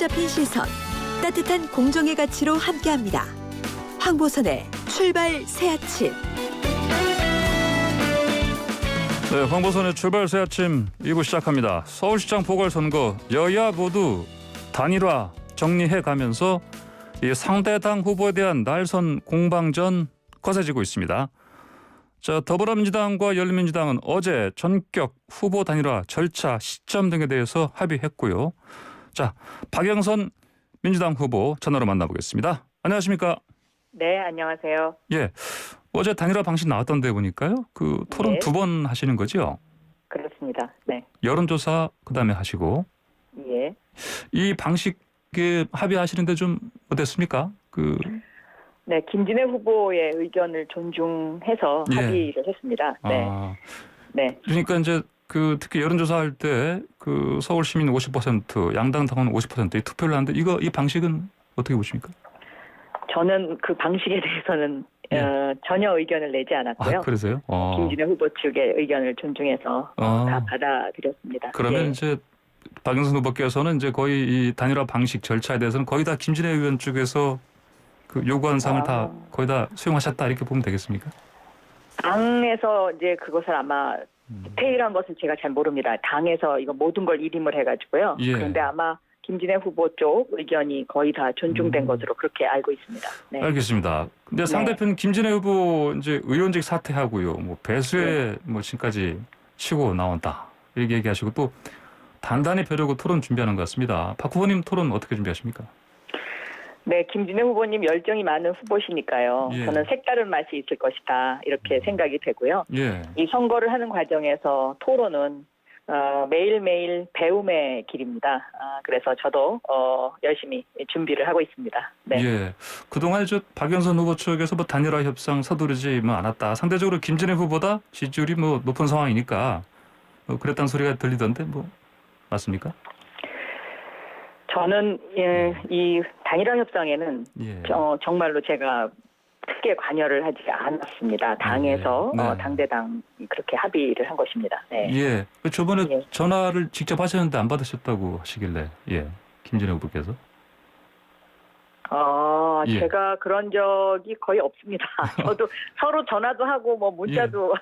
사로잡힌 시선, 따뜻한 공정의 가치로 함께합니다. 황보선의 출발 새아침. 네, 황보선의 출발 새아침 2부 시작합니다. 서울시장 보궐선거 여야 모두 단일화 정리해 가면서 이 상대당 후보에 대한 날선 공방전 거세지고 있습니다. 자, 더불어민주당과 열린민주당은 어제 전격 후보 단일화 절차 시점 등에 대해서 합의했고요. 자, 박영선 민주당 후보 전화로 만나보겠습니다. 안녕하십니까? 네, 안녕하세요. 예, 어제 단일화 방식 나왔던데 보니까요. 그 토론 네. 2번 하시는 거죠? 그렇습니다. 네. 여론조사 그다음에 하시고 예. 이 방식에 합의하시는데 좀 어땠습니까? 네, 김진애 후보의 의견을 존중해서 예. 합의를 했습니다. 네. 네. 그러니까 이제 특히 여론조사 할 때 서울 시민 50%, 양당 당원 50%의 투표를 하는데 이 방식은 어떻게 보십니까? 저는 그 방식에 대해서는 전혀 의견을 내지 않았고요. 아, 그러세요? 김진애 후보 측의 의견을 존중해서 다 받아들였습니다. 그러면 예. 이제 박영선 후보께서는 이제 거의 이 단일화 방식 절차에 대해서는 거의 다 김진애 의원 쪽에서 요구한 사항을 다 거의 다 수용하셨다 이렇게 보면 되겠습니까? 당에서 이제 그것을 아마 디테일한 것은 제가 잘 모릅니다. 당에서 이거 모든 걸 일임을 해가지고요. 예. 그런데 아마 김진애 후보 쪽 의견이 거의 다 존중된 것으로 그렇게 알고 있습니다. 네. 알겠습니다. 근데 상대편 김진애 후보 이제 의원직 사퇴하고요. 뭐 배수의 지금까지 치고 나온다 이렇게 얘기하시고 또 단단히 벼르고 토론 준비하는 것 같습니다. 박 후보님 토론 어떻게 준비하십니까? 네, 김진애 후보님 열정이 많은 후보시니까요. 예. 저는 색다른 맛이 있을 것이다 이렇게 생각이 되고요. 예. 이 선거를 하는 과정에서 토론은 매일매일 배움의 길입니다. 그래서 저도 열심히 준비를 하고 있습니다. 네. 예. 그동안 박영선 후보 측에서 단일화 협상 서두르지 않았다. 상대적으로 김진애 후보보다 지지율이 높은 상황이니까 그랬다는 소리가 들리던데 맞습니까? 저는 이 단일화 협상에는 예. 정말로 제가 크게 관여를 하지 않았습니다. 당에서 네. 당대당 그렇게 합의를 한 것입니다. 네. 예. 저번에 예. 전화를 직접 하셨는데 안 받으셨다고 하시길래 김진애 후보께서. 예. 제가 그런 적이 거의 없습니다. 저도 서로 전화도 하고 문자도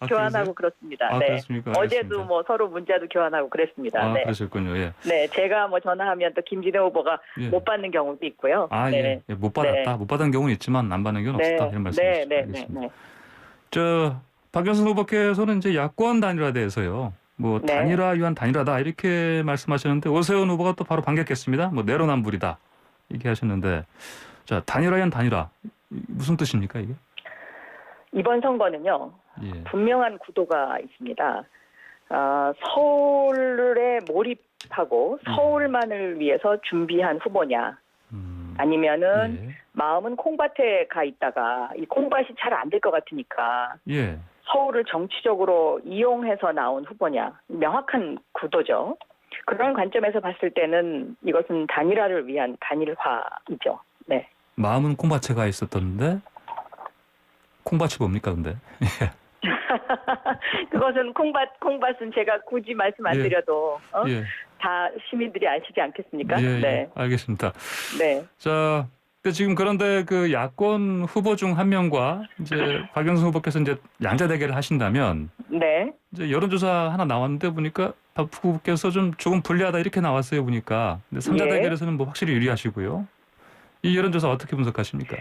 교환하고 그렇습니다. 아, 네. 그렇습니까? 어제도 알겠습니다. 서로 문자도 교환하고 그랬습니다. 네. 그러셨군요. 예. 네, 제가 전화하면 또 김진애 후보가 예. 못 받는 경우도 있고요. 아, 네. 예. 못 받았다. 네. 못 받은 경우는 있지만 안 받는 경우는 없었다. 이런 말씀이시죠. 알겠습니다. 박영선 후보께서는 이제 야권 단일화에 대해서요. 네. 단일화 위한 단일화다 이렇게 말씀하셨는데 오세훈 후보가 또 바로 반격했습니다. 내로남불이다 이렇게 하셨는데 자, 단일화 위한 단일화 무슨 뜻입니까 이게? 이번 선거는요. 예. 분명한 구도가 있습니다. 서울에 몰입하고 서울만을 위해서 준비한 후보냐 아니면은 예. 마음은 콩밭에 가 있다가 이 콩밭이 잘 안 될 것 같으니까 예. 서울을 정치적으로 이용해서 나온 후보냐. 명확한 구도죠. 그런 관점에서 봤을 때는 이것은 단일화를 위한 단일화이죠. 네. 마음은 콩밭에 가 있었던데 콩밭이 뭡니까 근데? 그것은 콩밭은 제가 굳이 말씀 안 드려도 예. 다 시민들이 아시지 않겠습니까? 예, 네. 알겠습니다. 네. 자, 지금 그런데 야권 후보 중 한 명과 이제 박영선 후보께서 이제 양자 대결을 하신다면 네. 이제 여론조사 하나 나왔는데 보니까 박 후보께서 조금 불리하다 이렇게 나왔어요 보니까. 근데 3자 예. 대결에서는 확실히 유리하시고요. 이 여론조사 어떻게 분석하십니까?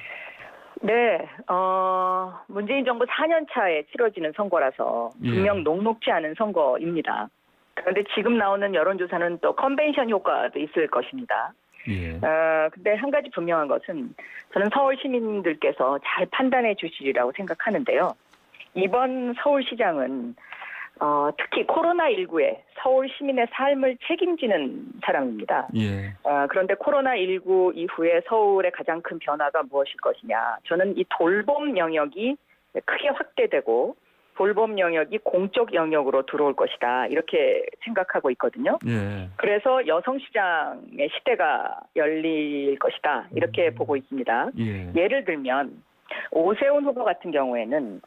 네. 문재인 정부 4년 차에 치러지는 선거라서 분명 녹록지 않은 선거입니다. 그런데 지금 나오는 여론조사는 또 컨벤션 효과도 있을 것입니다. 예. 근데 한 가지 분명한 것은 저는 서울 시민들께서 잘 판단해 주시리라고 생각하는데요. 이번 서울시장은 특히 코로나19에 서울 시민의 삶을 책임지는 사람입니다. 예. 그런데 코로나19 이후에 서울의 가장 큰 변화가 무엇일 것이냐. 저는 이 돌봄 영역이 크게 확대되고 돌봄 영역이 공적 영역으로 들어올 것이다. 이렇게 생각하고 있거든요. 예. 그래서 여성시장의 시대가 열릴 것이다. 이렇게 보고 있습니다. 예. 예를 들면 오세훈 후보 같은 경우에는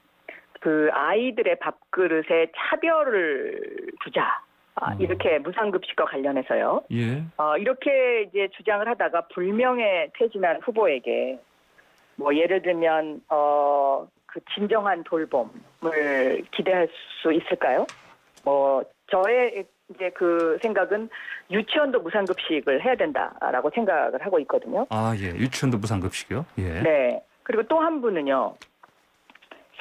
아이들의 밥그릇에 차별을 두자. 이렇게 무상급식과 관련해서요. 예. 이렇게 이제 주장을 하다가 불명예 퇴진한 후보에게 뭐 예를 들면 그 진정한 돌봄을 기대할 수 있을까요? 뭐 저의 이제 그 생각은 유치원도 무상급식을 해야 된다라고 생각을 하고 있거든요. 아, 예. 유치원도 무상급식이요? 예. 네. 그리고 또 한 분은요.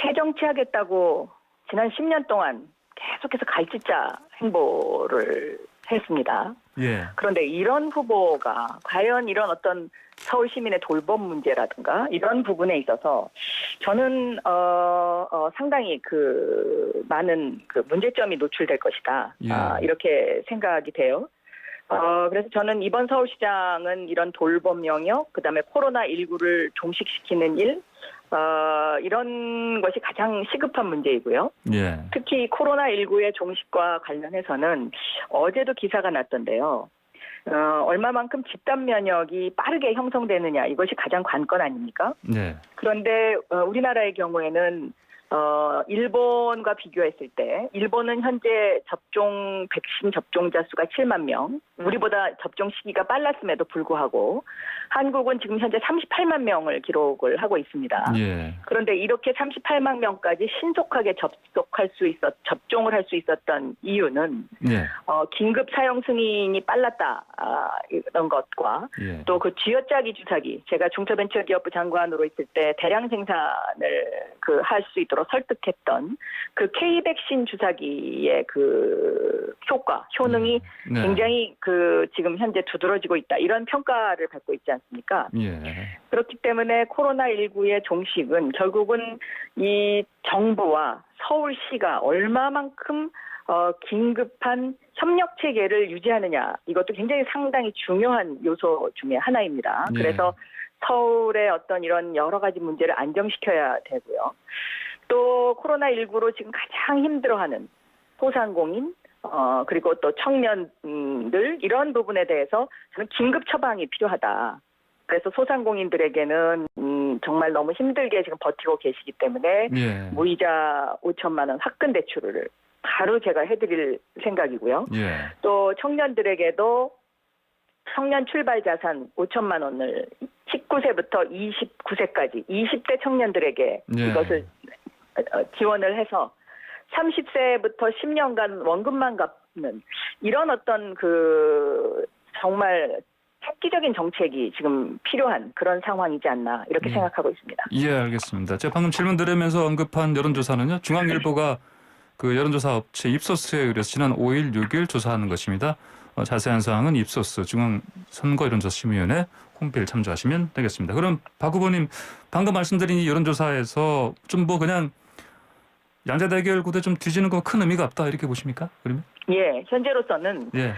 새 정치하겠다고 지난 10년 동안 계속해서 갈짓자 행보를 했습니다. 예. 그런데 이런 후보가 과연 이런 어떤 서울 시민의 돌봄 문제라든가 이런 부분에 있어서 저는 상당히 그 많은 그 문제점이 노출될 것이다. 예. 이렇게 생각이 돼요. 그래서 저는 이번 서울시장은 이런 돌봄 영역, 그다음에 코로나19를 종식시키는 일, 이런 것이 가장 시급한 문제이고요. 예. 특히 코로나19의 종식과 관련해서는 어제도 기사가 났던데요. 얼마만큼 집단 면역이 빠르게 형성되느냐, 이것이 가장 관건 아닙니까? 예. 그런데 우리나라의 경우에는 일본과 비교했을 때 일본은 현재 백신 접종자 수가 7만 명, 우리보다 접종 시기가 빨랐음에도 불구하고 한국은 지금 현재 38만 명을 기록을 하고 있습니다. 예. 그런데 이렇게 38만 명까지 신속하게 접종을 할 수 있었던 이유는 예. 긴급 사용 승인이 빨랐다, 이런 것과 예. 또 그 쥐어짜기 주사기, 제가 중소벤처기업부 장관으로 있을 때 대량 생산을 할 수 있도록 설득했던 그 K-백신 주사기의 그 효능이 네. 굉장히 지금 현재 두드러지고 있다, 이런 평가를 받고 있지 않습니까? 예. 그렇기 때문에 코로나19의 종식은 결국은 이 정부와 서울시가 얼마만큼 긴급한 협력 체계를 유지하느냐, 이것도 굉장히 상당히 중요한 요소 중에 하나입니다. 예. 그래서 서울의 어떤 이런 여러 가지 문제를 안정시켜야 되고요. 또 코로나19로 지금 가장 힘들어하는 소상공인, 그리고 또 청년들, 이런 부분에 대해서 저는 긴급 처방이 필요하다. 그래서 소상공인들에게는 정말 너무 힘들게 지금 버티고 계시기 때문에 예. 무이자 5천만 원 화끈 대출을 바로 제가 해드릴 생각이고요. 예. 또 청년들에게도 청년 출발 자산 5천만 원을 19세부터 29세까지 20대 청년들에게 예. 이것을 지원을 해서 30세부터 10년간 원금만 갚는 이런 어떤 정말 획기적인 정책이 지금 필요한 그런 상황이지 않나, 이렇게 생각하고 있습니다. 예, 알겠습니다. 제가 방금 질문 드리면서 언급한 여론조사는요, 중앙일보가 그 여론조사 업체 입소스에 의뢰해서 지난 5일, 6일 조사하는 것입니다. 자세한 사항은 입소스 중앙선거여론조사심의위원회 홈페이지를 참조하시면 되겠습니다. 그럼 박 후보님, 방금 말씀드린 이 여론조사에서 좀 그냥 양자 대결 구도에 좀 뒤지는 건 큰 의미가 없다, 이렇게 보십니까? 그러면? 예, 현재로서는 예.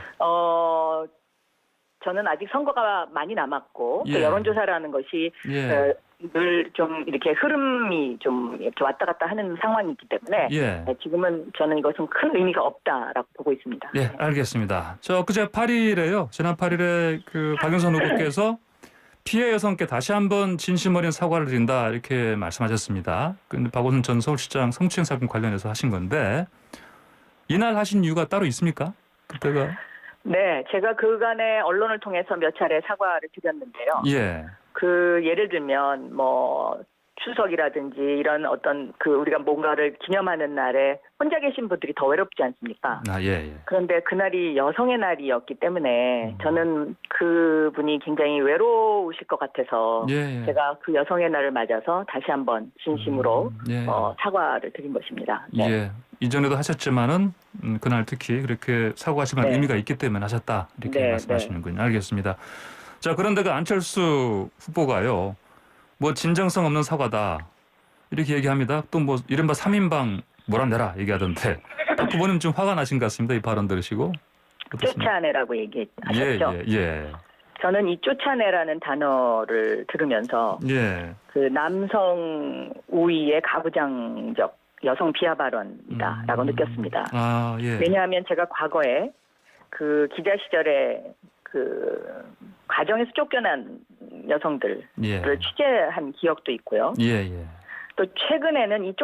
저는 아직 선거가 많이 남았고 예. 또 여론조사라는 것이 예. 늘 좀 이렇게 흐름이 좀 이렇게 왔다 갔다 하는 상황이기 때문에 예. 지금은 저는 이것은 큰 의미가 없다라고 보고 있습니다. 예, 알겠습니다. 엊그제 8일에요. 지난 8일에 그 박영선 후보께서 피해 여성께 다시 한번 진심 어린 사과를 드린다, 이렇게 말씀하셨습니다. 근데 박원순 전 서울시장 성추행 사건 관련해서 하신 건데 이날 하신 이유가 따로 있습니까? 그때가? 네, 제가 그간에 언론을 통해서 몇 차례 사과를 드렸는데요. 예. 예를 들면 추석이라든지 이런 어떤 우리가 뭔가를 기념하는 날에 혼자 계신 분들이 더 외롭지 않습니까? 아, 예. 그런데 그날이 여성의 날이었기 때문에 저는 그분이 굉장히 외로우실 것 같아서 예. 제가 그 여성의 날을 맞아서 다시 한번 진심으로 예. 사과를 드린 것입니다. 네. 예. 이전에도 하셨지만은 그날 특히 그렇게 사과하시면 네. 의미가 있기 때문에 하셨다, 이렇게 네, 말씀하시는군요. 알겠습니다. 자, 그런데 그 안철수 후보가요, 진정성 없는 사과다, 이렇게 얘기합니다. 또 이른바 3인방 몰아내라 얘기하던데 박 후보님 좀 화가 나신 것 같습니다, 이 발언 들으시고. 어떻습니까? 쫓아내라고 얘기하셨죠. 예. 저는 이 쫓아내라는 단어를 들으면서 예. 남성 우위의 가부장적 여성 비하 발언이다라고 느꼈습니다. 아, 예. 왜냐하면 제가 과거에 기자 시절에 가정에서 쫓겨난 여성들을 예. 취재한 기억도 있고요. 예. 또 최근에는 이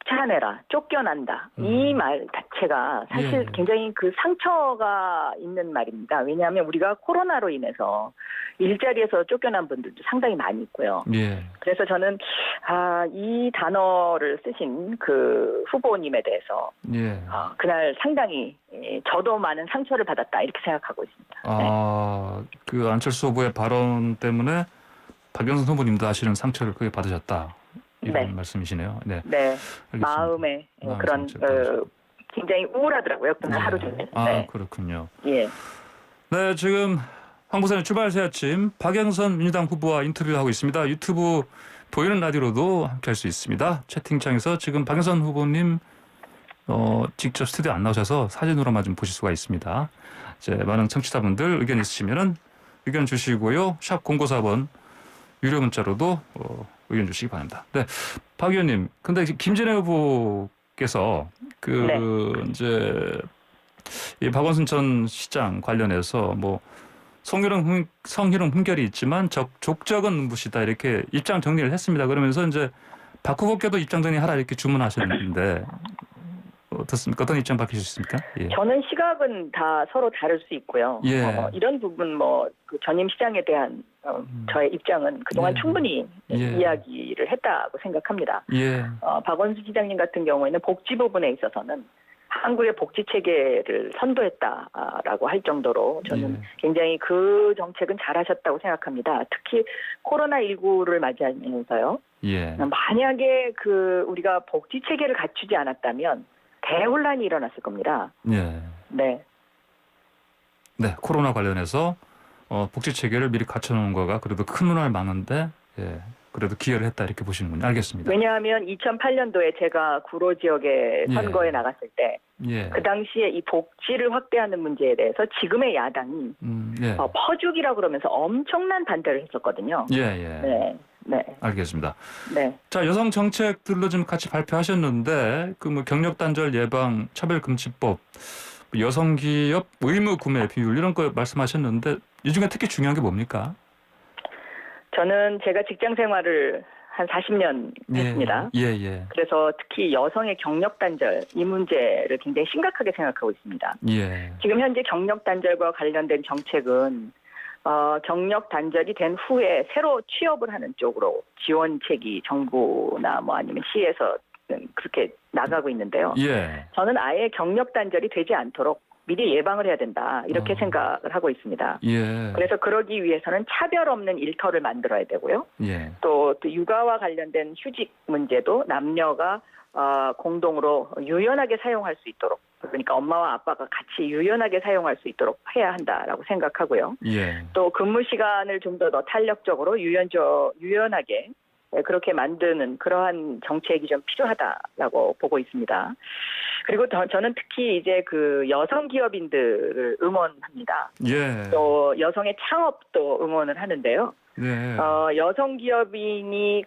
쫓아내라, 쫓겨난다. 이 말 자체가 사실 예. 굉장히 그 상처가 있는 말입니다. 왜냐하면 우리가 코로나로 인해서 일자리에서 쫓겨난 분들도 상당히 많이 있고요. 예. 그래서 저는 이 단어를 쓰신 그 후보님에 대해서 예. 그날 상당히 저도 많은 상처를 받았다 이렇게 생각하고 있습니다. 네. 그 안철수 후보의 발언 때문에 박영선 후보님도 사실은 상처를 크게 받으셨다. 이런 네. 말씀이시네요. 네. 네. 알겠습니다. 마음에 그런 상처를 받으셨다. 굉장히 우울하더라고요. 그날 하루 종일. 네. 그렇군요. 예. 네, 지금 황보선의 출발새 아침 박영선 민주당 후보와 인터뷰를 하고 있습니다. 유튜브 보이는 라디오로도 함께할 수 있습니다. 채팅창에서 지금 박영선 후보님 직접 스튜디오 안 나오셔서 사진으로만 좀 보실 수가 있습니다. 이제 많은 청취자분들 의견 있으시면은 의견 주시고요. 샵 094번 유료 문자로도 의견 주시기 바랍니다. 네, 박 의원님, 근데 김진애 후보께서 네. 이제 이 박원순 전 시장 관련해서 뭐 성희롱 훈결이 있지만 족적은 눈부시다 이렇게 입장 정리를 했습니다. 그러면서 이제 박 후보께도 입장 정리하라 이렇게 주문하셨는데 어떻습니까? 어떤 입장 밝히실 수 있습니까? 예. 저는 시각은 다 서로 다를 수 있고요. 예. 이런 부분 그 전임 시장에 대한 저의 입장은 그동안 예. 충분히 예. 이야기를 했다고 생각합니다. 예. 박원순 시장님 같은 경우에는 복지 부분에 있어서는 한국의 복지 체계를 선도했다라고 할 정도로 저는 예. 굉장히 그 정책은 잘하셨다고 생각합니다. 특히 코로나19를 맞이하면서요. 예. 만약에 우리가 복지 체계를 갖추지 않았다면 대혼란이 일어났을 겁니다. 예. 네. 네, 코로나 관련해서 복지 체계를 미리 갖춰놓은 거가 그래도 큰 혼란을 막는데 그래도 기여를 했다 이렇게 보시는군요. 알겠습니다. 왜냐하면 2008년도에 제가 구로 지역에 예. 선거에 나갔을 때 예. 그 당시에 이 복지를 확대하는 문제에 대해서 지금의 야당이 예. 퍼주기라고 그러면서 엄청난 반대를 했었거든요. 예, 예. 네. 네. 알겠습니다. 네. 자, 여성 정책들로 좀 같이 발표하셨는데 그 뭐 경력 단절 예방 차별금지법, 여성 기업 의무 구매 비율 이런 거 말씀하셨는데 이 중에 특히 중요한 게 뭡니까? 저는 제가 직장 생활을 한 40년 했습니다. 예, 예. 그래서 특히 여성의 경력 단절 이 문제를 굉장히 심각하게 생각하고 있습니다. 예. 지금 현재 경력 단절과 관련된 정책은 경력 단절이 된 후에 새로 취업을 하는 쪽으로 지원책이 정부나 뭐 아니면 시에서 그렇게 나가고 있는데요. 예. 저는 아예 경력 단절이 되지 않도록 미리 예방을 해야 된다 이렇게 생각을 하고 있습니다. 예. 그래서 그러기 위해서는 차별 없는 일터를 만들어야 되고요. 예. 또 육아와 관련된 휴직 문제도 남녀가 공동으로 유연하게 사용할 수 있도록, 그러니까 엄마와 아빠가 같이 유연하게 사용할 수 있도록 해야 한다라고 생각하고요. 예. 또 근무 시간을 좀 더 탄력적으로 유연하게 그렇게 만드는 그러한 정책이 좀 필요하다라고 보고 있습니다. 그리고 저는 특히 이제 그 여성 기업인들을 응원합니다. 예. 또 여성의 창업도 응원을 하는데요. 네. 여성 기업인이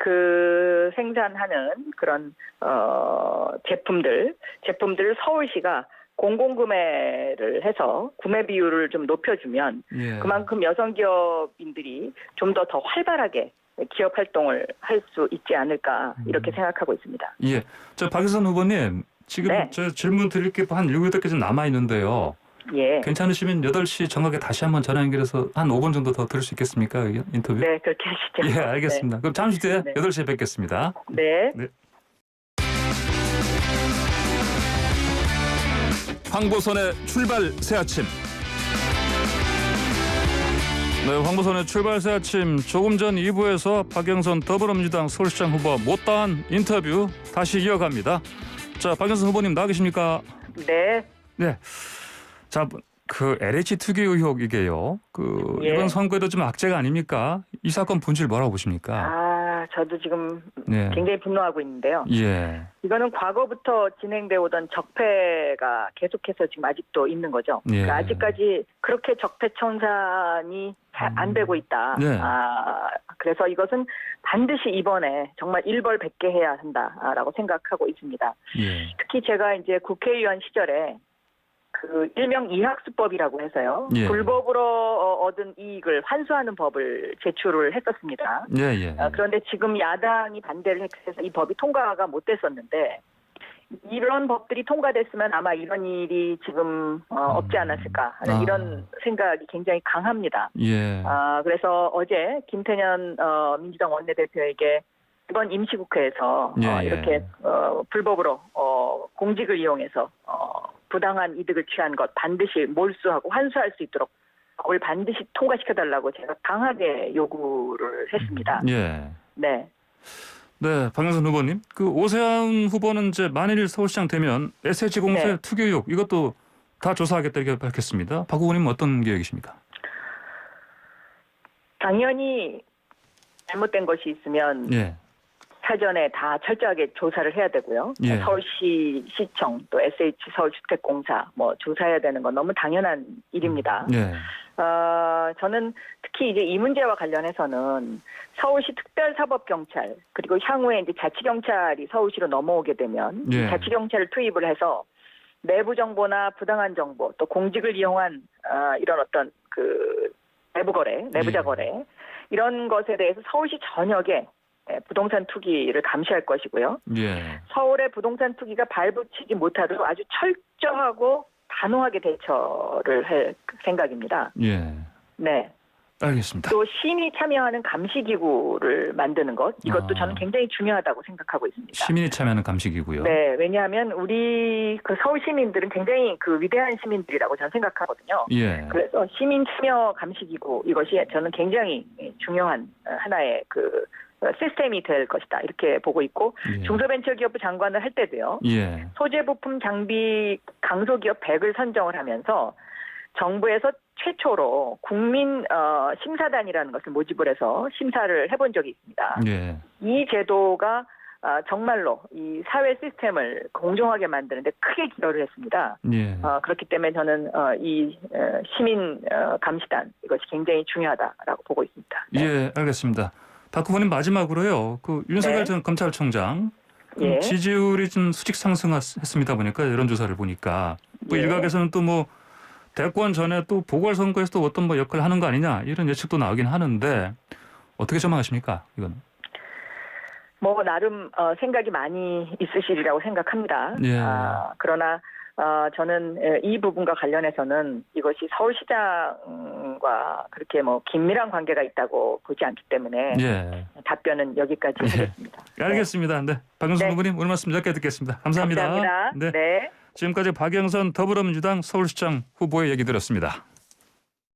생산하는 그런 제품들을 서울시가 공공구매를 해서 구매 비율을 좀 높여주면 예. 그만큼 여성 기업인들이 좀 더 활발하게 기업 활동을 할 수 있지 않을까 이렇게 생각하고 있습니다. 예. 저 박유선 후보님 지금 네. 저 질문 드릴 게 한 7, 8개 좀 남아 있는데요. 예. 괜찮으시면 8시 정확하게 다시 한번 전화 연결해서 한 5분 정도 더 들을 수 있겠습니까? 인터뷰? 네, 그렇게 하시죠. 예, 알겠습니다. 그럼 잠시 뒤에 네. 8시에 뵙겠습니다. 네. 황보선의 출발 새 아침. 네, 황보선의 출발 새 아침. 조금 전 2부에서 박영선 더불어민주당 서울시장 후보와 못다한 인터뷰 다시 이어갑니다. 자, 박영선 후보님 나와 계십니까? 네. 네. 자, 그 LH 투기 의혹 이게요. 예. 이번 선거에도 좀 악재가 아닙니까? 이 사건 본질 뭐라고 보십니까? 저도 지금 네. 굉장히 분노하고 있는데요. 예. 이거는 과거부터 진행되어 오던 적폐가 계속해서 지금 아직도 있는 거죠. 예. 그러니까 아직까지 그렇게 적폐 청산이 잘 안 되고 있다. 네. 그래서 이것은 반드시 이번에 정말 일벌백계 해야 한다라고 생각하고 있습니다. 예. 특히 제가 이제 국회의원 시절에 그 일명 이학수법이라고 해서요. 예. 불법으로 얻은 이익을 환수하는 법을 제출을 했었습니다. 예, 예. 그런데 지금 야당이 반대를 해서 이 법이 통과가 못 됐었는데 이런 법들이 통과됐으면 아마 이런 일이 지금 없지 않았을까 하는 이런 생각이 굉장히 강합니다. 예. 그래서 어제 김태년 민주당 원내대표에게 이번 임시국회에서 예, 이렇게 불법으로 공직을 이용해서 부당한 이득을 취한 것 반드시 몰수하고 환수할 수 있도록 법을 반드시 통과시켜달라고 제가 강하게 요구를 했습니다. 예. 네. 네, 박영선 후보님. 그 오세훈 후보는 이제 만일 서울시장 되면 SH 공세 네. 투기 의혹 이것도 다 조사하겠다 이렇게 밝혔습니다. 박 후보님은 어떤 계획이십니까? 당연히 잘못된 것이 있으면 예. 사전에 다 철저하게 조사를 해야 되고요. 예. 서울시청 또 SH 서울주택공사 뭐 조사해야 되는 건 너무 당연한 일입니다. 예. 저는 특히 이제 이 문제와 관련해서는 서울시 특별사법경찰 그리고 향후에 이제 자치경찰이 서울시로 넘어오게 되면 예. 자치경찰을 투입을 해서 내부 정보나 부당한 정보 또 공직을 이용한 이런 어떤 그 내부자 거래 이런 것에 대해서 서울시 전역에 부동산 투기를 감시할 것이고요. 예. 서울의 부동산 투기가 발붙이지 못하도록 아주 철저하고 단호하게 대처를 할 생각입니다. 예. 네. 알겠습니다. 또 시민이 참여하는 감시기구를 만드는 것 이것도 저는 굉장히 중요하다고 생각하고 있습니다. 시민이 참여하는 감시기구요. 네, 왜냐하면 우리 그 서울 시민들은 굉장히 그 위대한 시민들이라고 저는 생각하거든요. 예. 그래서 시민 참여 감시기구 이것이 저는 굉장히 중요한 하나의 그 시스템이 될 것이다 이렇게 보고 있고 예. 중소벤처기업부 장관을 할 때도요. 예. 소재부품 장비 강소기업 100을 선정을 하면서 정부에서 최초로 국민 심사단이라는 것을 모집을 해서 심사를 해본 적이 있습니다. 예. 이 제도가 정말로 이 사회 시스템을 공정하게 만드는데 크게 기여를 했습니다. 예. 그렇기 때문에 저는 이 시민 감시단 이것이 굉장히 중요하다라고 보고 있습니다. 네. 예, 알겠습니다. 박 후보님 마지막으로요. 그 윤석열 네. 전 검찰총장 예. 지지율이 좀 수직 상승했습니다 보니까 여론조사를 보니까 뭐 예. 일각에서는 또 뭐 대권 전에 또 보궐선거에서 또 어떤 뭐 역할을 하는 거 아니냐 이런 예측도 나오긴 하는데 어떻게 전망하십니까? 이건. 뭐 나름 생각이 많이 있으시리라고 생각합니다. 예. 그러나 저는 이 부분과 관련해서는 이것이 서울시장과 그렇게 뭐 긴밀한 관계가 있다고 보지 않기 때문에 예. 답변은 여기까지 하겠습니다. 알겠습니다. 네. 박영선 네. 후보님 오늘 말씀 짧게 듣겠습니다. 감사합니다. 감사합니다. 네. 네. 지금까지 박영선 더불어민주당 서울시장 후보의 얘기 들었습니다.